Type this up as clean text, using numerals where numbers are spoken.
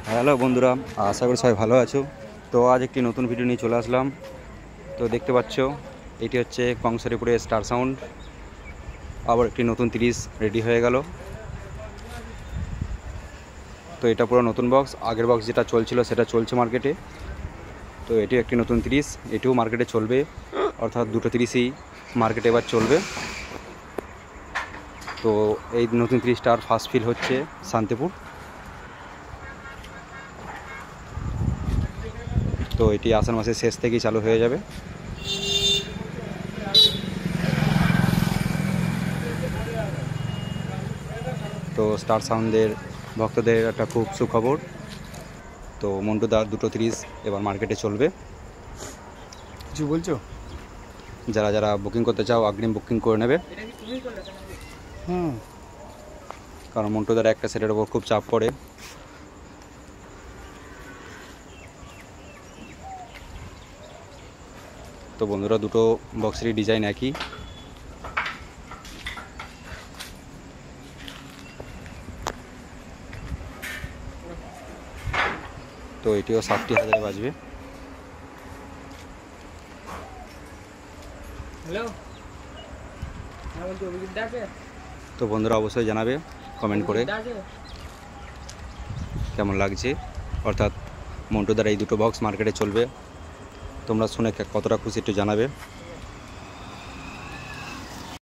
Hello বন্ধুরা, আশা করি সবাই ভালো আছো। তো আজ একটি নতুন ভিডিও নিয়ে চলে আসলাম। তো দেখতে পাচ্ছ এটি হচ্ছে কংসারিপুরের স্টার সাউন্ড। আবার একটি নতুন 30 রেডি হয়ে গেল। তো এটা পুরো নতুন বক্স, আগের বক্স যেটা চলছিল সেটা চলছে মার্কেটে। তো এটি একটি নতুন 30, এটিও মার্কেটে চলবে, অর্থাৎ দুটো 30ই মার্কেটে এবার চলবে। তো এই নতুন 30টার ফার্স্ট ফিল হচ্ছে শান্তিপুর। তো এটি আষাঢ় মাসের শেষ থেকেই চালু হয়ে যাবে। তো স্টার সাউন্ডের ভক্তদের একটা খুব সুখবর। তো মন্টুদার দুটো 30 এবার মার্কেটে চলবে। কিছু বলছো? যারা যারা বুকিং করতে চাও অগ্রিম বুকিং করে নেবে, কারণ মন্টুদার একটা সেটের ওপর খুব চাপ পড়ে। তো বন্ধুরা, দুটো বক্সেরই ডিজাইন একই। তো এটিও 60,000 বাজবে। তো বন্ধুরা অবশ্যই জানাবে কমেন্ট করে কেমন লাগছে, অর্থাৎ মন্টুদার এই দুটো বক্স মার্কেটে চলবে। তোমরা শুনে কতটা খুশি একটু জানাবে।